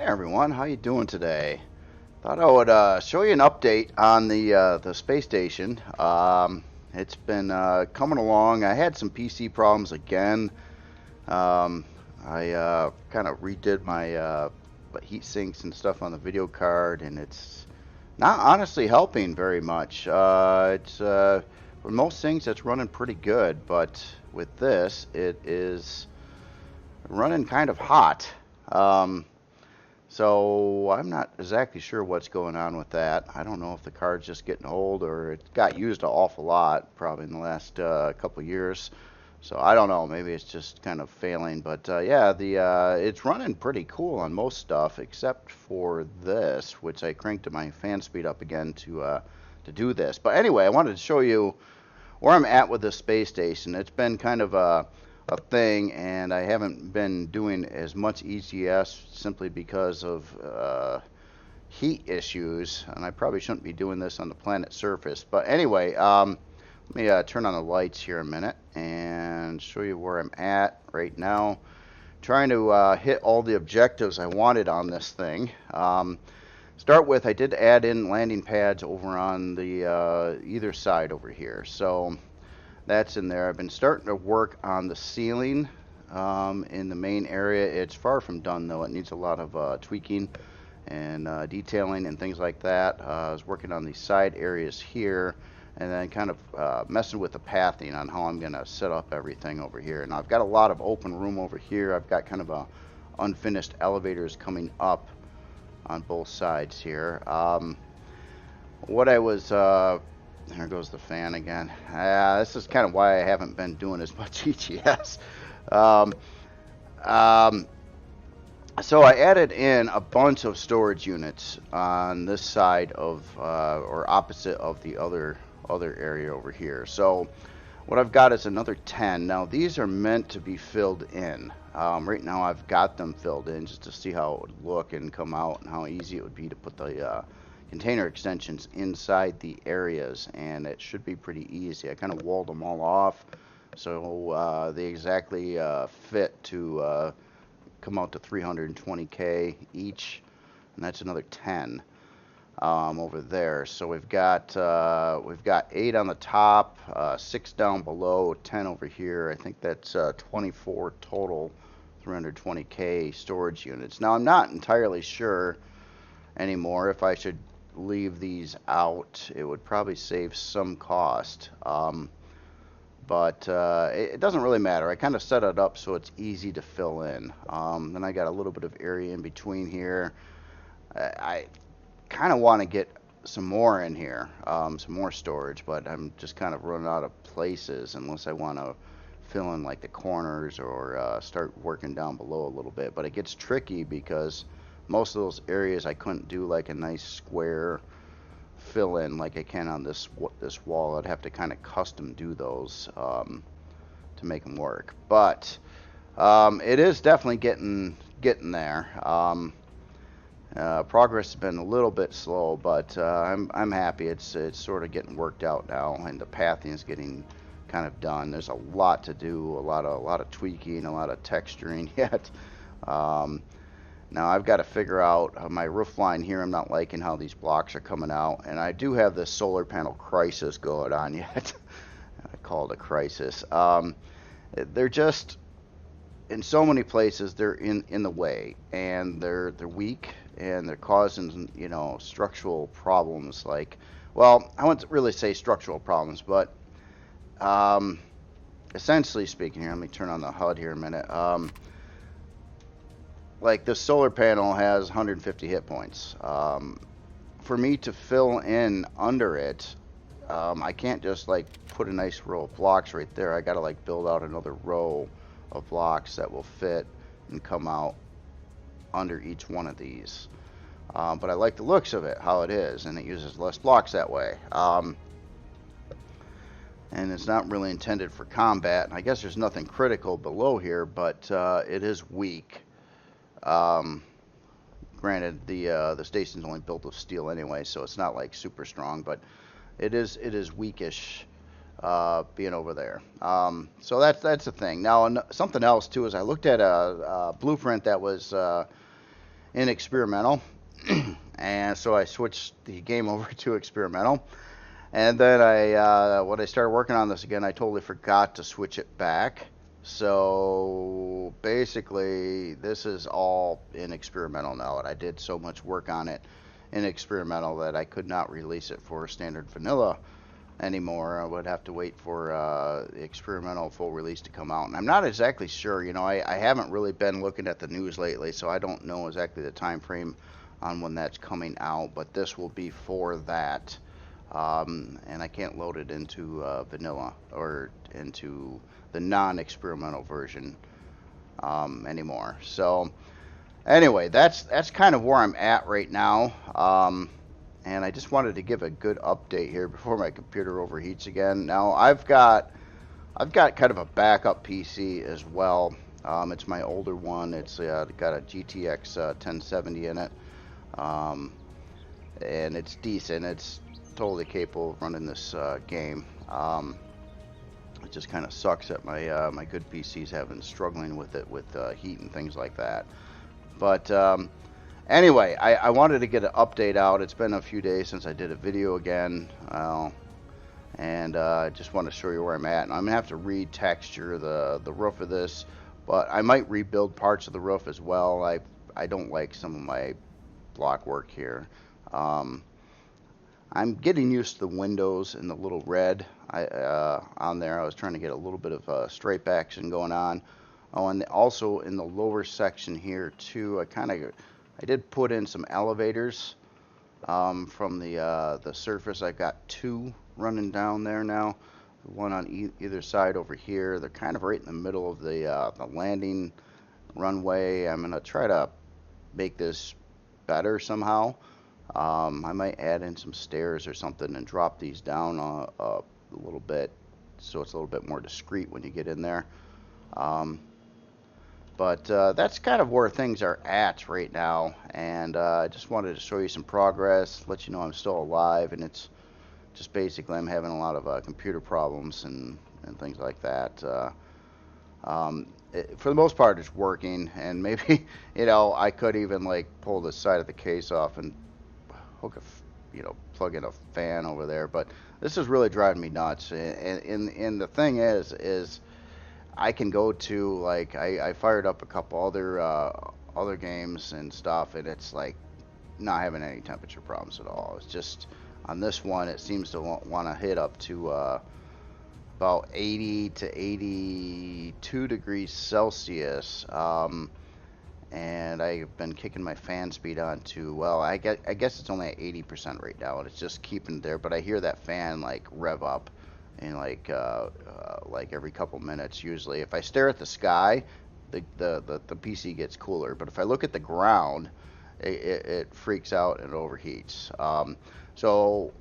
Hey everyone, how you doing today? Thought I would show you an update on the space station. It's been coming along. I had some PC problems again. I kind of redid my heat sinks and stuff on the video card, and it's not honestly helping very much. It's For most things, it's running pretty good, but with this, it is running kind of hot. Um, So I'm not exactly sure what's going on with that. I don't know if the card's just getting old or it got used an awful lot, probably in the last couple of years. So I don't know. Maybe it's just kind of failing. But yeah, the it's running pretty cool on most stuff except for this, which I cranked my fan speed up again to do this. But anyway, I wanted to show you where I'm at with the space station. It's been kind of a thing, and I haven't been doing as much ECS simply because of heat issues, and I probably shouldn't be doing this on the planet's surface. But anyway, let me turn on the lights here a minute and show you where I'm at right now. Trying to hit all the objectives I wanted on this thing. Start with, I did add in landing pads over on the either side over here. So that's in there. I've been starting to work on the ceiling in the main area. It's far from done though. It needs a lot of tweaking and detailing and things like that. I was working on the side areas here and then kind of messing with the pathing on how I'm going to set up everything over here. Now I've got a lot of open room over here. I've got kind of a unfinished elevators coming up on both sides here. What I was There goes the fan again. This is kind of why I haven't been doing as much ETS. Um, um, so I added in a bunch of storage units on this side of, or opposite of the other area over here. So what I've got is another 10. Now these are meant to be filled in. Right now I've got them filled in just to see how it would look and come out and how easy it would be to put the container extensions inside the areas, and it should be pretty easy. I kind of walled them all off so they exactly fit to come out to 320K each, and that's another 10 over there. So we've got 8 on the top, 6 down below, 10 over here. I think that's 24 total 320K storage units. Now I'm not entirely sure anymore if I should leave these out. It would probably save some cost, but it doesn't really matter. I kind of set it up so it's easy to fill in. Then I got a little bit of area in between here. I kind of want to get some more in here, some more storage, but I'm just kind of running out of places unless I want to fill in like the corners or start working down below a little bit. But it gets tricky because most of those areas I couldn't do like a nice square fill in like I can on this wall. I'd have to kind of custom do those to make them work. But it is definitely getting there. Progress has been a little bit slow, but I'm happy. It's sort of getting worked out now, and the pathing is getting kind of done. There's a lot to do, a lot of tweaking, a lot of texturing yet. Now I've got to figure out my roof line here. I'm not liking how these blocks are coming out, and I do have this solar panel crisis going on yet. I call it a crisis. They're just in so many places. They're in the way, and they're weak, and they're causing structural problems. Like, well, I wouldn't really say structural problems, but essentially speaking, here, let me turn on the HUD here a minute. Like the solar panel has 150 hit points. For me to fill in under it, I can't just like put a nice row of blocks right there. I gotta like build out another row of blocks that will fit and come out under each one of these. But I like the looks of it, how it is, and it uses less blocks that way. And it's not really intended for combat. And I guess there's nothing critical below here, but it is weak. Granted, the station's only built of steel anyway, so it's not like super strong, but it is weakish being over there. So that's the thing. Now, something else too is I looked at a blueprint that was in experimental. And so I switched the game over to experimental. And then when I started working on this again, I totally forgot to switch it back. So basically, this is all in experimental now, and I did so much work on it in experimental that I could not release it for standard vanilla anymore. I would have to wait for the experimental full release to come out. And I'm not exactly sure. I haven't really been looking at the news lately, so I don't know exactly the time frame on when that's coming out. But this will be for that. And I can't load it into vanilla or into the non-experimental version anymore. So anyway, that's kind of where I'm at right now. And I just wanted to give a good update here before my computer overheats again. Now I've got kind of a backup PC as well. It's my older one. It's got a GTX 1070 in it, and it's decent. It's totally capable of running this game. It just kind of sucks that my good PC's struggling with it with heat and things like that. But anyway, I wanted to get an update out. It's been a few days since I did a video again, and I just want to show you where I'm at. And I'm gonna have to retexture the roof of this, but I might rebuild parts of the roof as well. I don't like some of my block work here. I'm getting used to the windows and the little red on there. I was trying to get a little bit of stripe action going on. Oh, and also in the lower section here too, I did put in some elevators from the surface. I've got two running down there now, one on either side over here. They're kind of right in the middle of the landing runway. I'm gonna try to make this better somehow. I might add in some stairs or something and drop these down a little bit so it's a little bit more discreet when you get in there. But that's kind of where things are at right now, and I just wanted to show you some progress, let you know I'm still alive, and it's just basically I'm having a lot of computer problems and things like that. For the most part, it's working, and maybe I could even like pull the side of the case off and hook plug in a fan over there. But this is really driving me nuts. And the thing is I can go to like I fired up a couple other games and stuff, and it's like not having any temperature problems at all. It's just on this one, it seems to want to hit up to about 80 to 82 degrees Celsius. And I've been kicking my fan speed on to, well, I guess it's only at 80% right now, and it's just keeping it there. But I hear that fan like rev up, and like every couple minutes usually. If I stare at the sky, the PC gets cooler. But if I look at the ground, it freaks out and overheats. So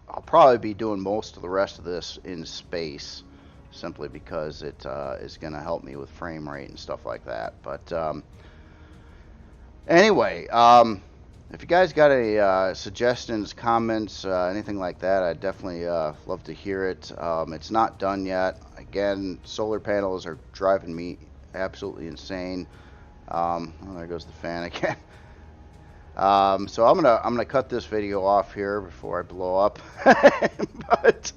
I'll probably be doing most of the rest of this in space, simply because it is going to help me with frame rate and stuff like that. But anyway, if you guys got any suggestions, comments, anything like that, I'd definitely love to hear it. It's not done yet. Again, solar panels are driving me absolutely insane. Oh, there goes the fan again. So I'm gonna cut this video off here before I blow up. But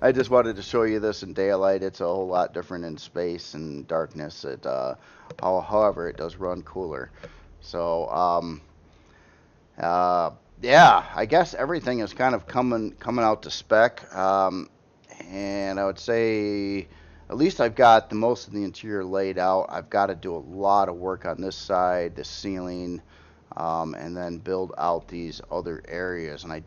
I just wanted to show you this in daylight. It's a whole lot different in space and darkness. However, it does run cooler. So yeah, I guess everything is kind of coming out to spec. And I would say at least I've got the most of the interior laid out. I've got to do a lot of work on this side, the ceiling, and then build out these other areas. And I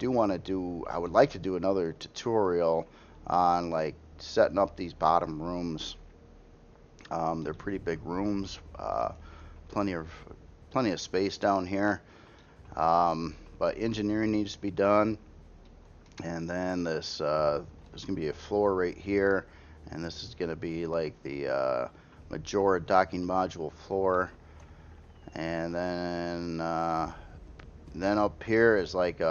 would like to do another tutorial on like setting up these bottom rooms. They're pretty big rooms, plenty of space down here. But engineering needs to be done. And then there's gonna be a floor right here, and this is gonna be like the Majora docking module floor. And then up here is like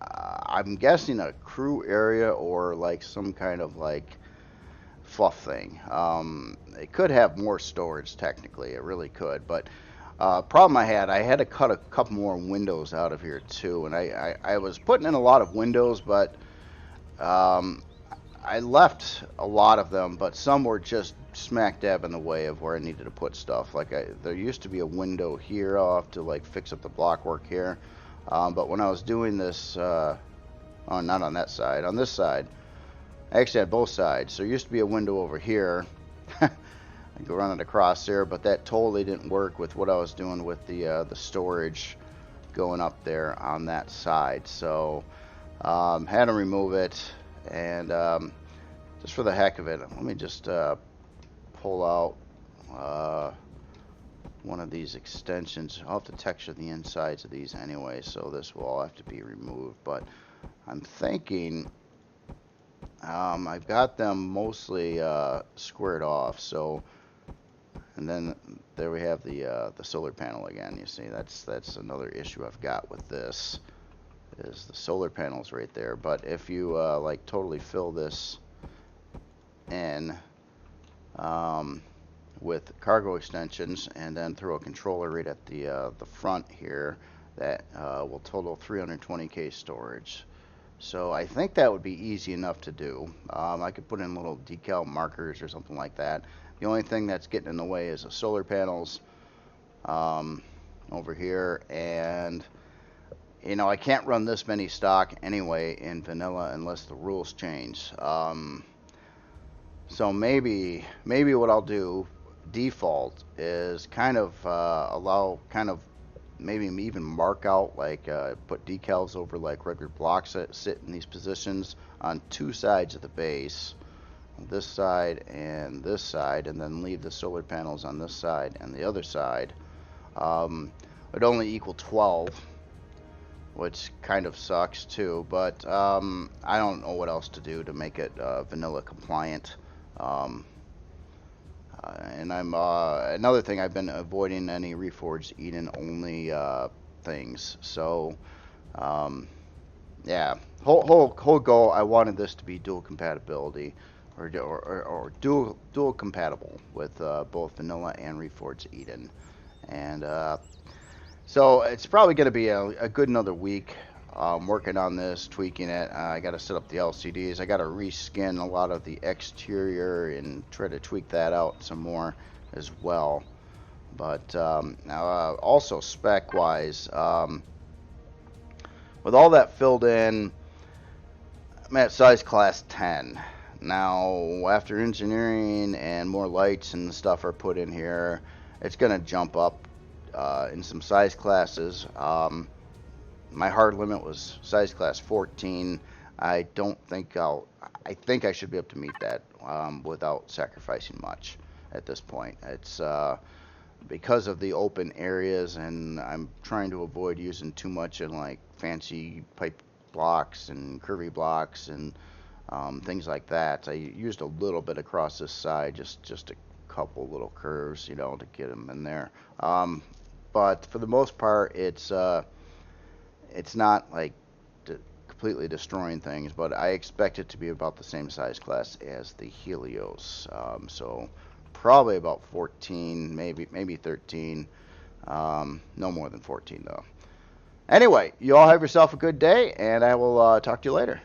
I'm guessing a crew area or like some kind of like fluff thing. It could have more storage technically, it really could, but Problem I had to cut a couple more windows out of here too, and I was putting in a lot of windows, but um, I left a lot of them, but some were just smack dab in the way of where I needed to put stuff. Like there used to be a window here. I'll have to like fix up the block work here. But when I was doing this, oh, not on that side, on this side, I actually had both sides. So there used to be a window over here. I go running across there, but that totally didn't work with what I was doing with the storage going up there on that side. So had to remove it, and just for the heck of it, let me just pull out one of these extensions. I'll have to texture the insides of these anyway, so this will all have to be removed. But I'm thinking I've got them mostly squared off, so. And then there we have the solar panel again. You see, that's another issue I've got with this, is the solar panels right there. But if you like totally fill this in with cargo extensions and then throw a controller right at the front here, that will total 320K storage. So I think that would be easy enough to do. I could put in little decal markers or something like that. The only thing that's getting in the way is the solar panels over here, and you know, I can't run this many stock anyway in vanilla unless the rules change. So maybe what I'll do default is kind of maybe even mark out, like put decals over like regular blocks that sit in these positions on two sides of the base, this side, and then leave the solar panels on this side and the other side. Would only equal 12, which kind of sucks too, but I don't know what else to do to make it vanilla compliant. And I'm another thing, I've been avoiding any Reforged Eden only things. So yeah, whole goal, I wanted this to be dual compatibility, or dual compatible with both vanilla and Reforged Eden. And so it's probably going to be a good another week working on this, tweaking it. I got to set up the LCDs. I got to reskin a lot of the exterior and try to tweak that out some more as well. But now also spec wise, with all that filled in, I'm at size class 10. Now, after engineering and more lights and stuff are put in here, it's going to jump up in some size classes. My hard limit was size class 14. I think I should be able to meet that without sacrificing much at this point. It's because of the open areas, and I'm trying to avoid using too much in like fancy pipe blocks and curvy blocks and things like that. I used a little bit across this side, just a couple little curves, you know, to get them in there. But for the most part, it's not like completely destroying things, but I expect it to be about the same size class as the Helios. So probably about 14, maybe 13. No more than 14 though. Anyway, you all have yourself a good day, and I will talk to you later.